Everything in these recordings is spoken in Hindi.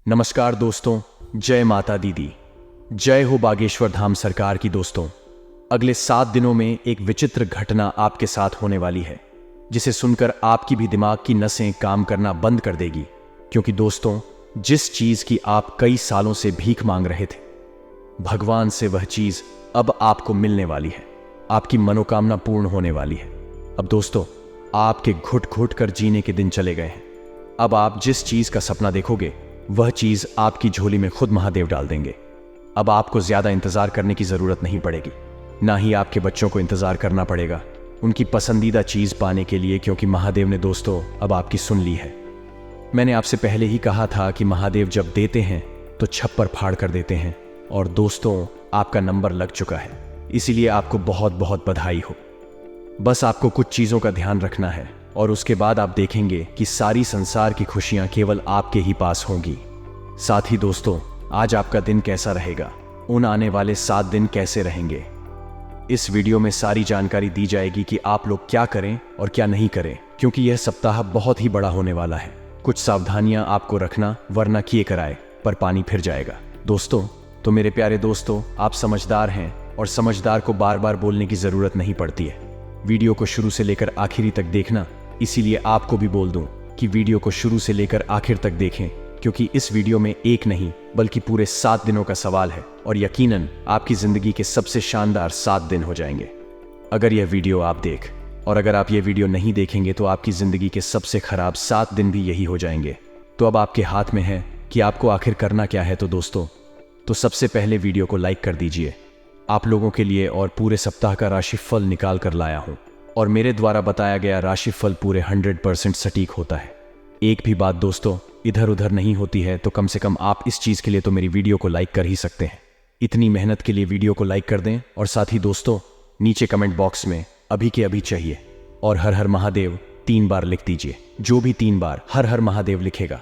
नमस्कार दोस्तों, जय माता दीदी, जय हो बागेश्वर धाम सरकार की। दोस्तों, अगले 7 दिनों में एक विचित्र घटना आपके साथ होने वाली है, जिसे सुनकर आपकी भी दिमाग की नसें काम करना बंद कर देगी। क्योंकि दोस्तों, जिस चीज की आप कई सालों से भीख मांग रहे थे, भगवान से वह चीज अब आपको मिलने वाली है। आपकी मनोकामना पूर्ण होने वाली है। अब दोस्तों, आपके घुट घुट कर जीने के दिन चले गए हैं। अब आप जिस चीज का सपना देखोगे, वह चीज आपकी झोली में खुद महादेव डाल देंगे। अब आपको ज्यादा इंतजार करने की जरूरत नहीं पड़ेगी, ना ही आपके बच्चों को इंतजार करना पड़ेगा उनकी पसंदीदा चीज पाने के लिए, क्योंकि महादेव ने दोस्तों अब आपकी सुन ली है। मैंने आपसे पहले ही कहा था कि महादेव जब देते हैं तो छप्पर फाड़ कर देते हैं, और दोस्तों आपका नंबर लग चुका है। इसीलिए आपको बहुत बहुत बधाई हो। बस आपको कुछ चीजों का ध्यान रखना है, और उसके बाद आप देखेंगे कि सारी संसार की खुशियां केवल आपके ही पास होंगी। साथ ही दोस्तों, आज आपका दिन कैसा रहेगा, उन आने वाले 7 दिन कैसे रहेंगे, इस वीडियो में सारी जानकारी दी जाएगी कि आप लोग क्या करें और क्या नहीं करें, क्योंकि यह सप्ताह बहुत ही बड़ा होने वाला है। कुछ सावधानियां आपको रखना, वरना किए कराए पर पानी फिर जाएगा। दोस्तों, तो मेरे प्यारे दोस्तों, आप समझदार हैं और समझदार को बार बार बोलने की जरूरत नहीं पड़ती है। वीडियो को शुरू से लेकर आखिरी तक देखना। इसीलिए आपको भी बोल दूं कि वीडियो को शुरू से लेकर आखिर तक देखें, क्योंकि इस वीडियो में एक नहीं बल्कि पूरे 7 दिनों का सवाल है, और यकीनन आपकी जिंदगी के सबसे शानदार 7 दिन हो जाएंगे अगर यह वीडियो आप देख। और अगर आप यह वीडियो नहीं देखेंगे तो आपकी जिंदगी के सबसे खराब 7 दिन भी यही हो जाएंगे। तो अब आपके हाथ में है कि आपको आखिर करना क्या है। तो दोस्तों, तो सबसे पहले वीडियो को लाइक कर दीजिए। आप लोगों के लिए और पूरे सप्ताह का राशिफल निकाल कर लाया हूं, और मेरे द्वारा बताया गया राशिफल पूरे 100% सटीक होता है। एक भी बात दोस्तों इधर उधर नहीं होती है। तो कम से कम आप इस चीज के लिए तो मेरी वीडियो को लाइक कर ही सकते हैं। इतनी मेहनत के लिए वीडियो को लाइक कर दें, और साथ ही दोस्तों नीचे कमेंट बॉक्स में अभी के अभी चाहिए और हर हर महादेव 3 बार लिख दीजिए। जो भी 3 बार हर हर महादेव लिखेगा,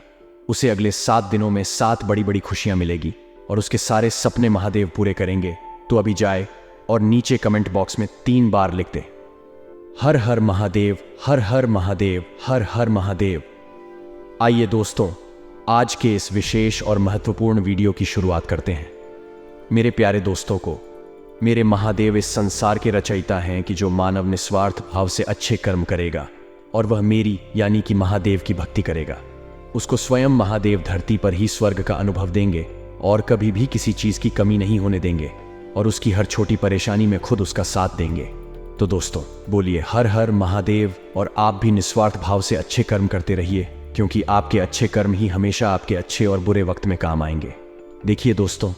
उसे अगले 7 दिनों में 7 बड़ी बड़ी खुशियां मिलेगी, और उसके सारे सपने महादेव पूरे करेंगे। तो अभी जाए और नीचे कमेंट बॉक्स में 3 बार लिख दे, हर हर महादेव, हर हर महादेव, हर हर महादेव। आइए दोस्तों, आज के इस विशेष और महत्वपूर्ण वीडियो की शुरुआत करते हैं। मेरे प्यारे दोस्तों को, मेरे महादेव इस संसार के रचयिता हैं कि जो मानव निस्वार्थ भाव से अच्छे कर्म करेगा और वह मेरी यानी कि महादेव की भक्ति करेगा, उसको स्वयं महादेव धरती पर ही स्वर्ग का अनुभव देंगे और कभी भी किसी चीज की कमी नहीं होने देंगे, और उसकी हर छोटी परेशानी में खुद उसका साथ देंगे। तो दोस्तों बोलिए हर हर महादेव, और आप भी निस्वार्थ भाव से अच्छे कर्म करते रहिए, क्योंकि आपके अच्छे कर्म ही हमेशा आपके अच्छे और बुरे वक्त में काम आएंगे। देखिए दोस्तों,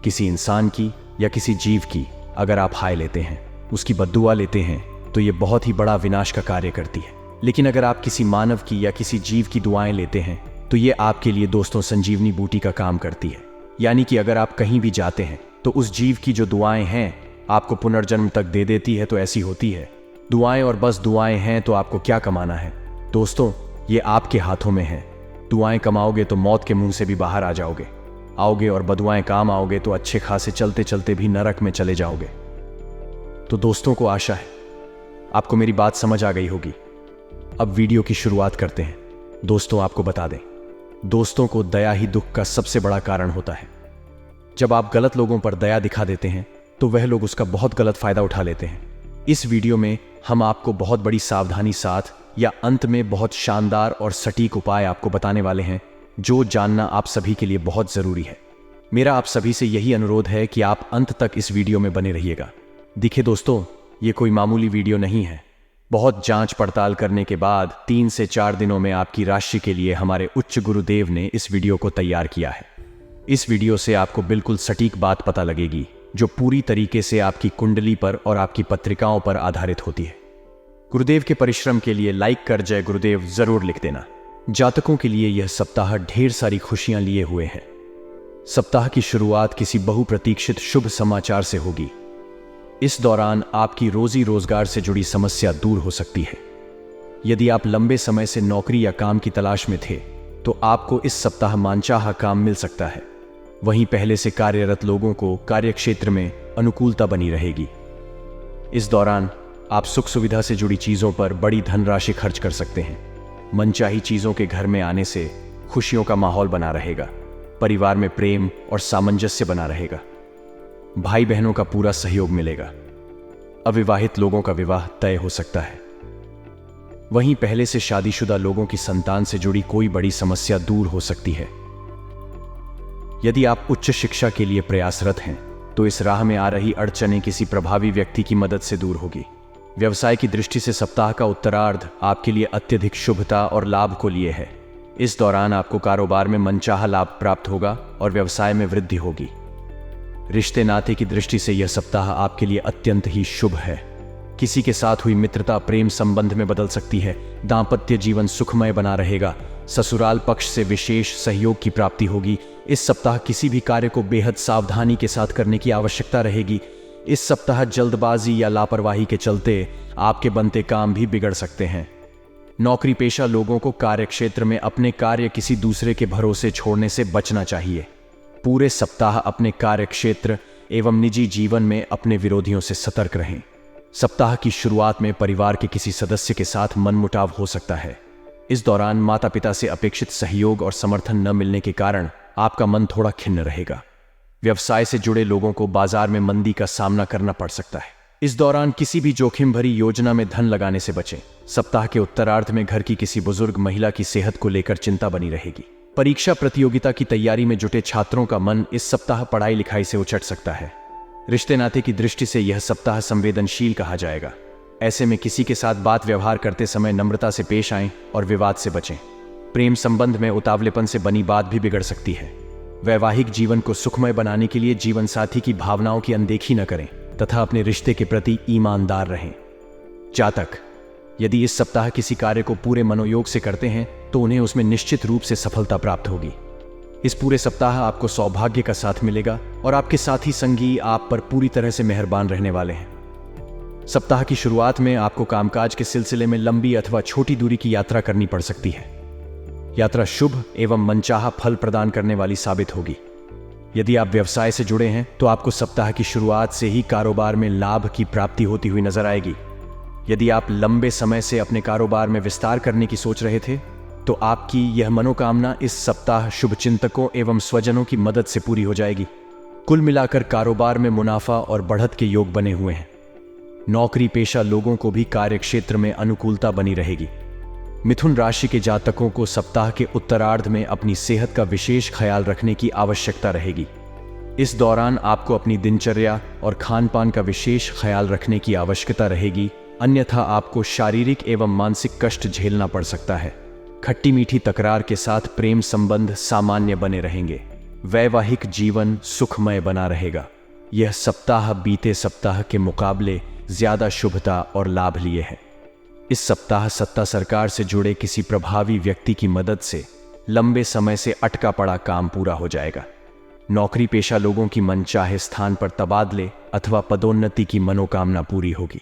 किसी इंसान की या किसी जीव की अगर आप हाय लेते हैं, उसकी बद्दुआ लेते हैं, तो ये बहुत ही बड़ा विनाश का कार्य करती है। लेकिन अगर आप किसी मानव की या किसी जीव की दुआएं लेते हैं, तो ये आपके लिए दोस्तों संजीवनी बूटी का काम करती है। यानी कि अगर आप कहीं भी जाते हैं तो उस जीव की जो दुआएं हैं आपको पुनर्जन्म तक दे देती है। तो ऐसी होती है दुआएं, और बस दुआएं हैं तो आपको क्या कमाना है दोस्तों, ये आपके हाथों में है। दुआएं कमाओगे तो मौत के मुंह से भी बाहर आ आओगे, और बदुआएं काम आओगे तो अच्छे खासे चलते चलते भी नरक में चले जाओगे। तो दोस्तों को आशा है आपको मेरी बात समझ आ गई होगी। अब वीडियो की शुरुआत करते हैं। दोस्तों आपको बता दें, दोस्तों को दया ही दुख का सबसे बड़ा कारण होता है। जब आप गलत लोगों पर दया दिखा देते हैं तो वह लोग उसका बहुत गलत फायदा उठा लेते हैं। इस वीडियो में हम आपको बहुत बड़ी सावधानी साथ या अंत में बहुत शानदार और सटीक उपाय आपको बताने वाले हैं, जो जानना आप सभी के लिए बहुत जरूरी है। मेरा आप सभी से यही अनुरोध है कि आप अंत तक इस वीडियो में बने रहिएगा। देखिए दोस्तों, ये कोई मामूली वीडियो नहीं है। बहुत जांच पड़ताल करने के बाद 3 से 4 दिनों में आपकी राशि के लिए हमारे उच्च गुरुदेव ने इस वीडियो को तैयार किया है। इस वीडियो से आपको बिल्कुल सटीक बात पता लगेगी, जो पूरी तरीके से आपकी कुंडली पर और आपकी पत्रिकाओं पर आधारित होती है। गुरुदेव के परिश्रम के लिए लाइक कर जय गुरुदेव जरूर लिख देना। जातकों के लिए यह सप्ताह ढेर सारी खुशियां लिए हुए है। सप्ताह की शुरुआत किसी बहुप्रतीक्षित शुभ समाचार से होगी। इस दौरान आपकी रोजी रोजगार से जुड़ी समस्या दूर हो सकती है। यदि आप लंबे समय से नौकरी या काम की तलाश में थे, तो आपको इस सप्ताह मानचाहा काम मिल सकता है। वहीं पहले से कार्यरत लोगों को कार्यक्षेत्र में अनुकूलता बनी रहेगी। इस दौरान आप सुख सुविधा से जुड़ी चीजों पर बड़ी धनराशि खर्च कर सकते हैं। मनचाही चीजों के घर में आने से खुशियों का माहौल बना रहेगा। परिवार में प्रेम और सामंजस्य बना रहेगा। भाई बहनों का पूरा सहयोग मिलेगा। अविवाहित लोगों का विवाह तय हो सकता है। वहीं पहले से शादीशुदा लोगों की संतान से जुड़ी कोई बड़ी समस्या दूर हो सकती है। यदि आप उच्च शिक्षा के लिए प्रयासरत हैं तो इस राह में आ रही अड़चनें किसी प्रभावी व्यक्ति की मदद से दूर होगी। व्यवसाय की दृष्टि से सप्ताह का उत्तरार्ध आपके लिए अत्यधिक शुभता और लाभ को लिए है। इस दौरान आपको कारोबार में मनचाहा लाभ प्राप्त होगा और व्यवसाय में वृद्धि होगी। रिश्ते नाते की दृष्टि से यह सप्ताह आपके लिए अत्यंत ही शुभ है। किसी के साथ हुई मित्रता प्रेम संबंध में बदल सकती है। दांपत्य जीवन सुखमय बना रहेगा। ससुराल पक्ष से विशेष सहयोग की प्राप्ति होगी। इस सप्ताह किसी भी कार्य को बेहद सावधानी के साथ करने की आवश्यकता रहेगी। इस सप्ताह जल्दबाजी या लापरवाही के चलते आपके बनते काम भी बिगड़ सकते हैं। नौकरी पेशा लोगों को कार्यक्षेत्र में अपने कार्य किसी दूसरे के भरोसे छोड़ने से बचना चाहिए। पूरे सप्ताह अपने कार्यक्षेत्र एवं निजी जीवन में अपने विरोधियों से सतर्क रहें। सप्ताह की शुरुआत में परिवार के किसी सदस्य के साथ मनमुटाव हो सकता है। इस दौरान माता पिता से अपेक्षित सहयोग और समर्थन न मिलने के कारण आपका मन थोड़ा खिन्न रहेगा। व्यवसाय से जुड़े लोगों को बाजार में मंदी का सामना करना पड़ सकता है। इस दौरान किसी भी जोखिम भरी योजना में धन लगाने से बचें। सप्ताह के उत्तरार्ध में घर की किसी बुजुर्ग महिला की सेहत को लेकर चिंता बनी रहेगी। परीक्षा प्रतियोगिता की तैयारी में जुटे छात्रों का मन इस सप्ताह पढ़ाई लिखाई से उचट सकता है। रिश्ते नाते की दृष्टि से यह सप्ताह संवेदनशील कहा जाएगा। ऐसे में किसी के साथ बात व्यवहार करते समय नम्रता से पेश आएं और विवाद से बचें। प्रेम संबंध में उतावलेपन से बनी बात भी बिगड़ सकती है। वैवाहिक जीवन को सुखमय बनाने के लिए जीवन साथी की भावनाओं की अनदेखी न करें तथा अपने रिश्ते के प्रति ईमानदार रहें। जातक, यदि इस सप्ताह किसी कार्य को पूरे मनोयोग से करते हैं तो उन्हें उसमें निश्चित रूप से सफलता प्राप्त होगी। इस पूरे सप्ताह आपको सौभाग्य का साथ मिलेगा और आपके साथी संगी आप पर पूरी तरह से मेहरबान रहने वाले हैं। सप्ताह की शुरुआत में आपको कामकाज के सिलसिले में लंबी अथवा छोटी दूरी की यात्रा करनी पड़ सकती है। यात्रा शुभ एवं मनचाहा फल प्रदान करने वाली साबित होगी। यदि आप व्यवसाय से जुड़े हैं तो आपको सप्ताह की शुरुआत से ही कारोबार में लाभ की प्राप्ति होती हुई नजर आएगी। यदि आप लंबे समय से अपने कारोबार में विस्तार करने की सोच रहे थे तो आपकी यह मनोकामना इस सप्ताह शुभचिंतकों एवं स्वजनों की मदद से पूरी हो जाएगी। कुल मिलाकर कारोबार में मुनाफा और बढ़त के योग बने हुए हैं। नौकरी पेशा लोगों को भी कार्यक्षेत्र में अनुकूलता बनी रहेगी। मिथुन राशि के जातकों को सप्ताह के उत्तरार्ध में अपनी सेहत का विशेष ख्याल रखने की आवश्यकता रहेगी। इस दौरान आपको अपनी दिनचर्या और खान पान का विशेष ख्याल रखने की आवश्यकता रहेगी, अन्यथा आपको शारीरिक एवं मानसिक कष्ट झेलना पड़ सकता है। खट्टी मीठी तकरार के साथ प्रेम संबंध सामान्य बने रहेंगे। वैवाहिक जीवन सुखमय बना रहेगा। यह सप्ताह बीते सप्ताह के मुकाबले ज्यादा शुभता और लाभ लिए है। इस सप्ताह सत्ता सरकार से जुड़े किसी प्रभावी व्यक्ति की मदद से लंबे समय से अटका पड़ा काम पूरा हो जाएगा। नौकरी पेशा लोगों की मनचाहे स्थान पर तबादले अथवा पदोन्नति की मनोकामना पूरी होगी।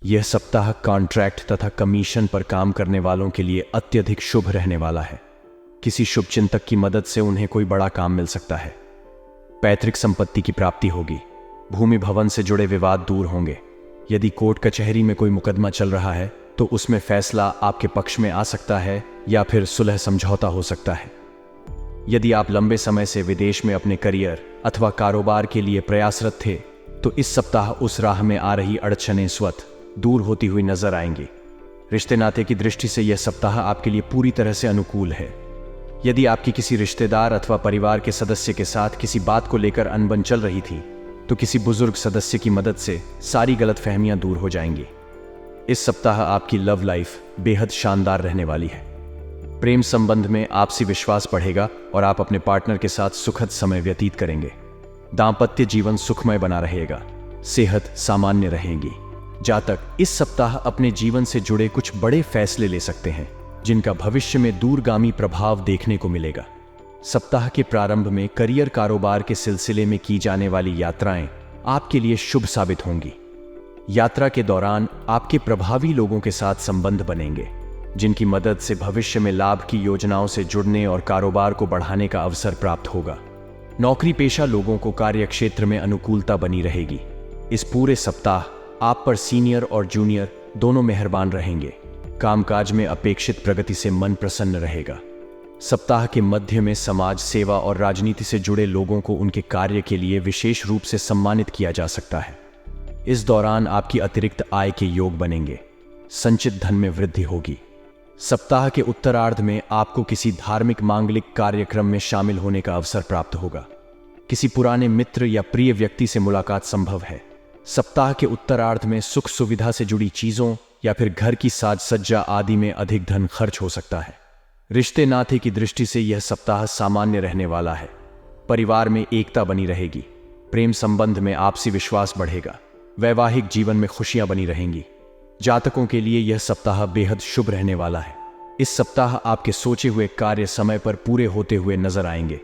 यह सप्ताह कॉन्ट्रैक्ट तथा कमीशन पर काम करने वालों के लिए अत्यधिक शुभ रहने वाला है। किसी शुभचिंतक की मदद से उन्हें कोई बड़ा काम मिल सकता है। पैतृक संपत्ति की प्राप्ति होगी। भूमि भवन से जुड़े विवाद दूर होंगे। यदि कोर्ट कचहरी में कोई मुकदमा चल रहा है तो उसमें फैसला आपके पक्ष में आ सकता है या फिर सुलह समझौता हो सकता है। यदि आप लंबे समय से विदेश में अपने करियर अथवा कारोबार के लिए प्रयासरत थे तो इस सप्ताह उस राह में आ रही अड़चनें स्वतः दूर होती हुई नजर आएंगी। रिश्ते नाते की दृष्टि से यह सप्ताह आपके लिए पूरी तरह से अनुकूल है। यदि आपकी किसी रिश्तेदार अथवा परिवार के सदस्य के साथ किसी बात को लेकर अनबन चल रही थी तो किसी बुजुर्ग सदस्य की मदद से सारी गलतफहमियां दूर हो जाएंगी। इस सप्ताह आपकी लव लाइफ बेहद शानदार रहने वाली है। प्रेम संबंध में आपसी विश्वास बढ़ेगा और आप अपने पार्टनर के साथ सुखद समय व्यतीत करेंगे। दांपत्य जीवन सुखमय बना रहेगा। सेहत सामान्य रहेगी। जातक इस सप्ताह अपने जीवन से जुड़े कुछ बड़े फैसले ले सकते हैं जिनका भविष्य में दूरगामी प्रभाव देखने को मिलेगा। सप्ताह के प्रारंभ में करियर कारोबार के सिलसिले में की जाने वाली यात्राएं आपके लिए शुभ साबित होंगी। यात्रा के दौरान आपके प्रभावी लोगों के साथ संबंध बनेंगे जिनकी मदद से भविष्य में लाभ की योजनाओं से जुड़ने और कारोबार को बढ़ाने का अवसर प्राप्त होगा। नौकरी पेशा लोगों को कार्यक्षेत्र में अनुकूलता बनी रहेगी। इस पूरे सप्ताह आप पर सीनियर और जूनियर दोनों मेहरबान रहेंगे। कामकाज में अपेक्षित प्रगति से मन प्रसन्न रहेगा। सप्ताह के मध्य में समाज सेवा और राजनीति से जुड़े लोगों को उनके कार्य के लिए विशेष रूप से सम्मानित किया जा सकता है। इस दौरान आपकी अतिरिक्त आय के योग बनेंगे। संचित धन में वृद्धि होगी। सप्ताह के उत्तरार्ध में आपको किसी धार्मिक मांगलिक कार्यक्रम में शामिल होने का अवसर प्राप्त होगा। किसी पुराने मित्र या प्रिय व्यक्ति से मुलाकात संभव है। सप्ताह के उत्तरार्ध में सुख सुविधा से जुड़ी चीजों या फिर घर की साज सज्जा आदि में अधिक धन खर्च हो सकता है। रिश्ते नाते की दृष्टि से यह सप्ताह सामान्य रहने वाला है। परिवार में एकता बनी रहेगी। प्रेम संबंध में आपसी विश्वास बढ़ेगा। वैवाहिक जीवन में खुशियां बनी रहेंगी। जातकों के लिए यह सप्ताह बेहद शुभ रहने वाला है। इस सप्ताह आपके सोचे हुए कार्य समय पर पूरे होते हुए नजर आएंगे,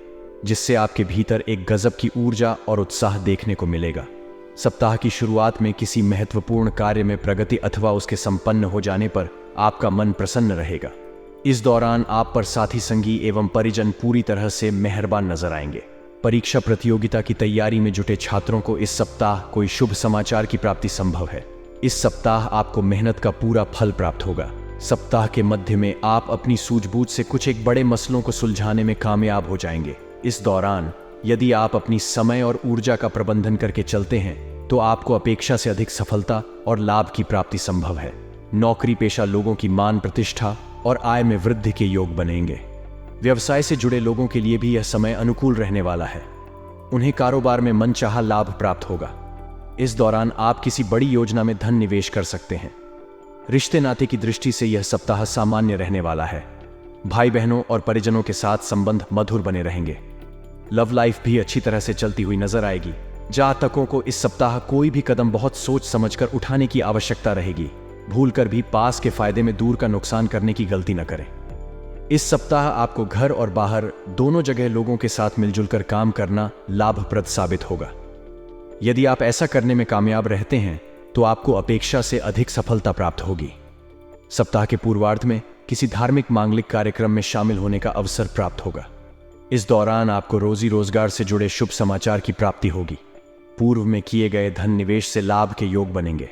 जिससे आपके भीतर एक गजब की ऊर्जा और उत्साह देखने को मिलेगा। सप्ताह की शुरुआत में किसी महत्वपूर्ण कार्य में प्रगति अथवा उसके संपन्न हो जाने पर आपका मन प्रसन्न रहेगा। इस दौरान आप पर साथी संगी एवं परिजन पूरी तरह से मेहरबान नजर आएंगे। परीक्षा प्रतियोगिता की तैयारी में जुटे छात्रों को इस सप्ताह कोई शुभ समाचार की प्राप्ति संभव है। इस सप्ताह आपको मेहनत का पूरा फल प्राप्त होगा। सप्ताह के मध्य में आप अपनी सूझबूझ से कुछ एक बड़े मसलों को सुलझाने में कामयाब हो जाएंगे। इस दौरान यदि आप अपनी समय और ऊर्जा का प्रबंधन करके चलते हैं तो आपको अपेक्षा से अधिक सफलता और लाभ की प्राप्ति संभव है। नौकरी पेशा लोगों की मान प्रतिष्ठा और आय में वृद्धि के योग बनेंगे। व्यवसाय से जुड़े लोगों के लिए भी यह समय अनुकूल रहने वाला है। उन्हें कारोबार में मनचाहा लाभ प्राप्त होगा। इस दौरान आप किसी बड़ी योजना में धन निवेश कर सकते हैं। रिश्ते नाते की दृष्टि से यह सप्ताह सामान्य रहने वाला है। भाई बहनों और परिजनों के साथ संबंध मधुर बने रहेंगे। लव लाइफ भी अच्छी तरह से चलती हुई नजर आएगी। जातकों को इस सप्ताह कोई भी कदम बहुत सोच समझकर उठाने की आवश्यकता रहेगी। भूलकर भी पास के फायदे में दूर का नुकसान करने की गलती न करें। इस सप्ताह आपको घर और बाहर दोनों जगह लोगों के साथ मिलजुल कर काम करना लाभप्रद साबित होगा। यदि आप ऐसा करने में कामयाब रहते हैं तो आपको अपेक्षा से अधिक सफलता प्राप्त होगी। सप्ताह के पूर्वार्ध में किसी धार्मिक मांगलिक कार्यक्रम में शामिल होने का अवसर प्राप्त होगा। इस दौरान आपको रोजी रोजगार से जुड़े शुभ समाचार की प्राप्ति होगी। पूर्व में किए गए धन निवेश से लाभ के योग बनेंगे।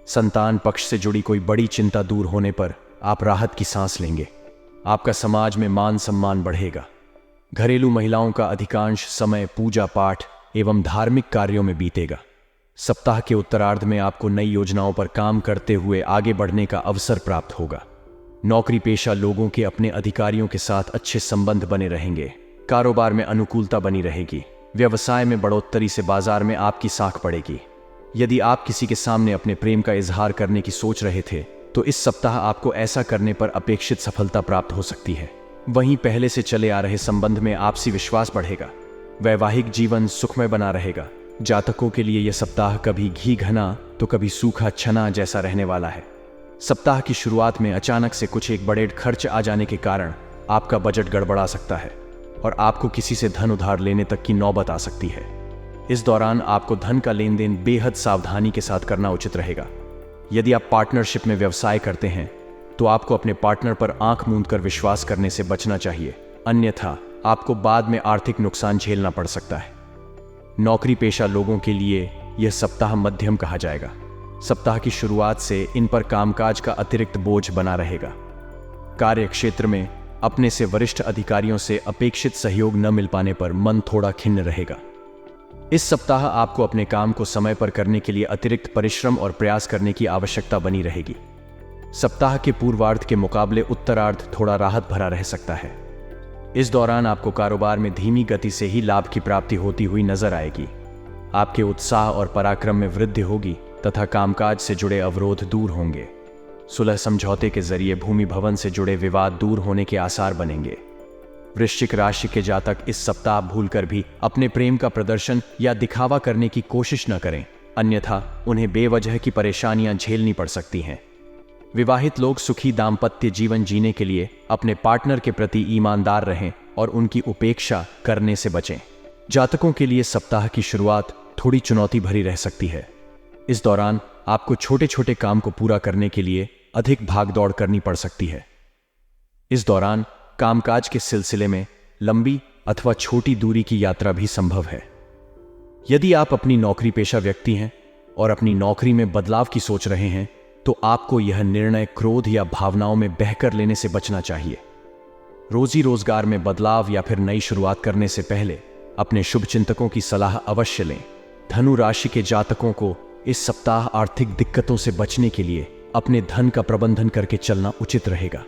संतान पक्ष से जुड़ी कोई बड़ी चिंता दूर होने पर आप राहत की सांस लेंगे। आपका समाज में मान सम्मान बढ़ेगा। घरेलू महिलाओं का अधिकांश समय पूजा पाठ एवं धार्मिक कार्यों में बीतेगा। सप्ताह के उत्तरार्ध में आपको नई योजनाओं पर काम करते हुए आगे बढ़ने का अवसर प्राप्त होगा। नौकरी पेशा लोगों के अपने अधिकारियों के साथ अच्छे संबंध बने रहेंगे। कारोबार में अनुकूलता बनी रहेगी। व्यवसाय में बढ़ोतरी से बाजार में आपकी साख पड़ेगी। यदि आप किसी के सामने अपने प्रेम का इजहार करने की सोच रहे थे तो इस सप्ताह आपको ऐसा करने पर अपेक्षित सफलता प्राप्त हो सकती है। वहीं पहले से चले आ रहे संबंध में आपसी विश्वास बढ़ेगा। वैवाहिक जीवन सुखमय बना रहेगा। जातकों के लिए यह सप्ताह कभी घी घना तो कभी सूखा छना जैसा रहने वाला है। सप्ताह की शुरुआत में अचानक से कुछ एक बड़े खर्च आ जाने के कारण आपका बजट गड़बड़ा सकता है और आपको किसी से धन उधार लेने तक की नौबत आ सकती है। इस दौरान आपको धन का लेन देन बेहद सावधानी के साथ करना उचित रहेगा। यदि आप पार्टनरशिप में व्यवसाय करते हैं तो आपको अपने पार्टनर पर आंख मूंद कर विश्वास करने से बचना चाहिए, अन्यथा आपको बाद में आर्थिक नुकसान झेलना पड़ सकता है। नौकरी पेशा लोगों के लिए यह सप्ताह मध्यम कहा जाएगा। सप्ताह की शुरुआत से इन पर कामकाज का अतिरिक्त बोझ बना रहेगा। कार्य क्षेत्र में अपने से वरिष्ठ अधिकारियों से अपेक्षित सहयोग न मिल पाने पर मन थोड़ा खिन्न रहेगा। इस सप्ताह आपको अपने काम को समय पर करने के लिए अतिरिक्त परिश्रम और प्रयास करने की आवश्यकता बनी रहेगी। सप्ताह के पूर्वार्ध के मुकाबले उत्तरार्ध थोड़ा राहत भरा रह सकता है। इस दौरान आपको कारोबार में धीमी गति से ही लाभ की प्राप्ति होती हुई नजर आएगी। आपके उत्साह और पराक्रम में वृद्धि होगी तथा कामकाज से जुड़े अवरोध दूर होंगे। सुलह समझौते के जरिए भूमि भवन से जुड़े विवाद दूर होने के आसार बनेंगे। वृश्चिक राशि के जातक इस सप्ताह भूलकर भी अपने प्रेम का प्रदर्शन या दिखावा करने की कोशिश न करें, अन्यथा उन्हें बेवजह की परेशानियां झेलनी पड़ सकती हैं। विवाहित लोग सुखी दाम्पत्य जीवन जीने के लिए अपने पार्टनर के प्रति ईमानदार रहें और उनकी उपेक्षा करने से बचें। जातकों के लिए सप्ताह की शुरुआत थोड़ी चुनौती भरी रह सकती है। इस दौरान आपको छोटे छोटे काम को पूरा करने के लिए अधिक भागदौड़ करनी पड़ सकती है। इस दौरान कामकाज के सिलसिले में लंबी अथवा छोटी दूरी की यात्रा भी संभव है। यदि आप अपनी नौकरी पेशा व्यक्ति हैं और अपनी नौकरी में बदलाव की सोच रहे हैं तो आपको यह निर्णय क्रोध या भावनाओं में बहकर लेने से बचना चाहिए। रोजी रोजगार में बदलाव या फिर नई शुरुआत करने से पहले अपने शुभ चिंतकों की सलाह अवश्य लें। धनु राशि के जातकों को इस सप्ताह आर्थिक दिक्कतों से बचने के लिए अपने धन का प्रबंधन करके चलना उचित रहेगा।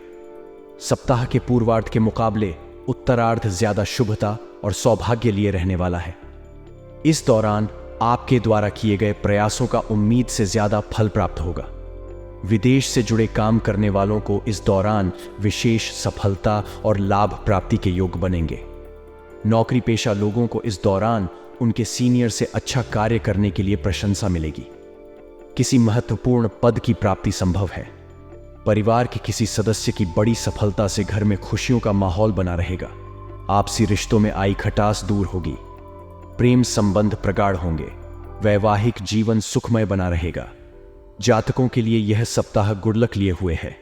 सप्ताह के पूर्वार्ध के मुकाबले उत्तरार्ध ज्यादा शुभता और सौभाग्य लिए रहने वाला है। इस दौरान आपके द्वारा किए गए प्रयासों का उम्मीद से ज्यादा फल प्राप्त होगा। विदेश से जुड़े काम करने वालों को इस दौरान विशेष सफलता और लाभ प्राप्ति के योग बनेंगे। नौकरी पेशा लोगों को इस दौरान उनके सीनियर से अच्छा कार्य करने के लिए प्रशंसा मिलेगी। किसी महत्वपूर्ण पद की प्राप्ति संभव है। परिवार के किसी सदस्य की बड़ी सफलता से घर में खुशियों का माहौल बना रहेगा। आपसी रिश्तों में आई खटास दूर होगी। प्रेम संबंध प्रगाढ़ होंगे। वैवाहिक जीवन सुखमय बना रहेगा। जातकों के लिए यह सप्ताह गुड लक लिए हुए है।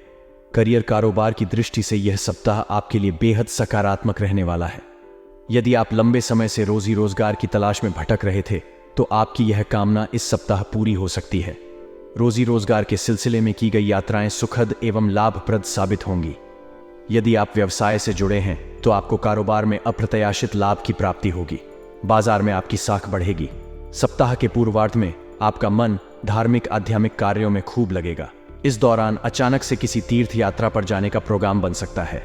करियर कारोबार की दृष्टि से यह सप्ताह आपके लिए बेहद सकारात्मक रहने वाला है। यदि आप लंबे समय से रोजी रोजगार की तलाश में भटक रहे थे तो आपकी यह कामना इस सप्ताह पूरी हो सकती है। रोजी रोजगार के सिलसिले में की गई यात्राएं सुखद एवं लाभप्रद साबित होंगी। यदि आप व्यवसाय से जुड़े हैं तो आपको कारोबार में अप्रत्याशित लाभ की प्राप्ति होगी। बाजार में आपकी साख बढ़ेगी। सप्ताह के पूर्वार्ध में आपका मन धार्मिक आध्यात्मिक कार्यों में खूब लगेगा। इस दौरान अचानक से किसी तीर्थ यात्रा पर जाने का प्रोग्राम बन सकता है।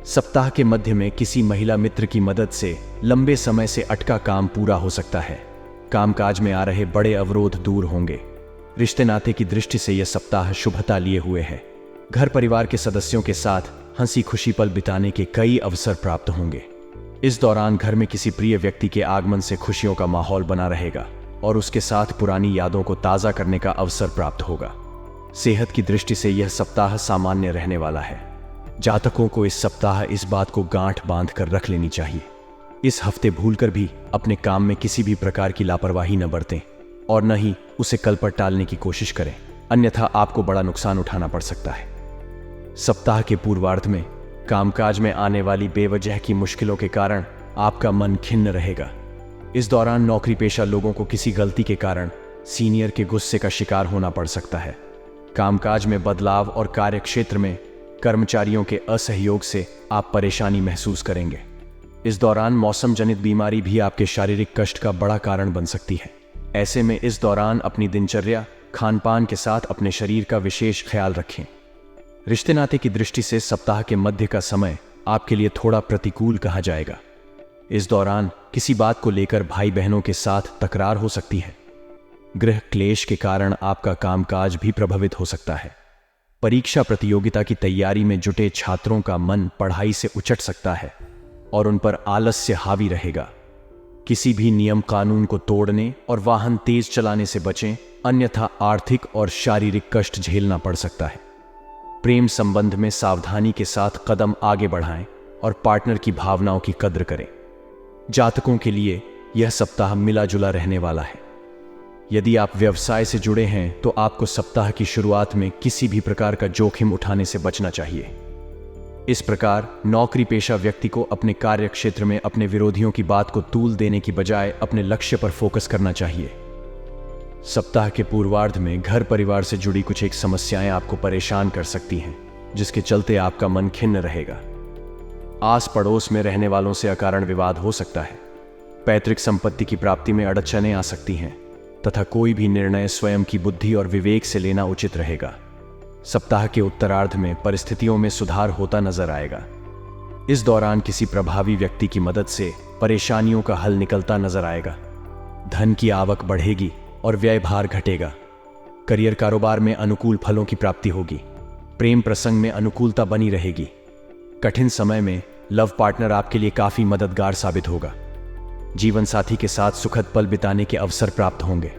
सप्ताह के मध्य में किसी महिला मित्र की मदद से लंबे समय से अटका काम पूरा हो सकता है। कामकाज में आ रहे बड़े अवरोध दूर होंगे। रिश्ते नाते की दृष्टि से यह सप्ताह शुभता लिए हुए है। घर परिवार के सदस्यों के साथ हंसी खुशी पल बिताने के कई अवसर प्राप्त होंगे। इस दौरान घर में किसी प्रिय व्यक्ति के आगमन से खुशियों का माहौल बना रहेगा और उसके साथ पुरानी यादों को ताज़ा करने का अवसर प्राप्त होगा। सेहत की दृष्टि से यह सप्ताह सामान्य रहने वाला है। जातकों को इस सप्ताह इस बात को गांठ बांध कर रख लेनी चाहिए। इस हफ्ते भूलकर भी अपने काम में किसी भी प्रकार की लापरवाही न बरतें और न ही उसे कल पर टालने की कोशिश करें, अन्यथा आपको बड़ा नुकसान उठाना पड़ सकता है। सप्ताह के पूर्वार्ध में कामकाज में आने वाली बेवजह की मुश्किलों के कारण आपका मन खिन्न रहेगा। इस दौरान नौकरी पेशा लोगों को किसी गलती के कारण सीनियर के गुस्से का शिकार होना पड़ सकता है। कामकाज में बदलाव और कार्यक्षेत्र में कर्मचारियों के असहयोग से आप परेशानी महसूस करेंगे। इस दौरान मौसम जनित बीमारी भी आपके शारीरिक कष्ट का बड़ा कारण बन सकती है। ऐसे में इस दौरान अपनी दिनचर्या खान पान के साथ अपने शरीर का विशेष ख्याल रखें। रिश्ते नाते की दृष्टि से सप्ताह के मध्य का समय आपके लिए थोड़ा प्रतिकूल कहा जाएगा। इस दौरान किसी बात को लेकर भाई बहनों के साथ तकरार हो सकती है। गृह क्लेश के कारण आपका कामकाज भी प्रभावित हो सकता है। परीक्षा प्रतियोगिता की तैयारी में जुटे छात्रों का मन पढ़ाई से उचट सकता है और उन पर आलस्य हावी रहेगा। किसी भी नियम कानून को तोड़ने और वाहन तेज चलाने से बचें, अन्यथा आर्थिक और शारीरिक कष्ट झेलना पड़ सकता है। प्रेम संबंध में सावधानी के साथ कदम आगे बढ़ाएं और पार्टनर की भावनाओं की कद्र करें। जातकों के लिए यह सप्ताह मिला जुला रहने वाला है। यदि आप व्यवसाय से जुड़े हैं तो आपको सप्ताह की शुरुआत में किसी भी प्रकार का जोखिम उठाने से बचना चाहिए। इस प्रकार नौकरी पेशा व्यक्ति को अपने कार्य क्षेत्र में अपने विरोधियों की बात को तूल देने की बजाय अपने लक्ष्य पर फोकस करना चाहिए। सप्ताह के पूर्वार्ध में घर परिवार से जुड़ी कुछ एक समस्याएं आपको परेशान कर सकती हैं, जिसके चलते आपका मन खिन्न रहेगा। आस पड़ोस में रहने वालों से अकारण विवाद हो सकता है। पैतृक संपत्ति की प्राप्ति में अड़चनें आ सकती हैं तथा कोई भी निर्णय स्वयं की बुद्धि और विवेक से लेना उचित रहेगा। सप्ताह के उत्तरार्ध में परिस्थितियों में सुधार होता नजर आएगा। इस दौरान किसी प्रभावी व्यक्ति की मदद से परेशानियों का हल निकलता नजर आएगा। धन की आवक बढ़ेगी और व्यय भार घटेगा। करियर कारोबार में अनुकूल फलों की प्राप्ति होगी। प्रेम प्रसंग में अनुकूलता बनी रहेगी। कठिन समय में लव पार्टनर आपके लिए काफी मददगार साबित होगा। जीवन साथी के साथ सुखद पल बिताने के अवसर प्राप्त होंगे।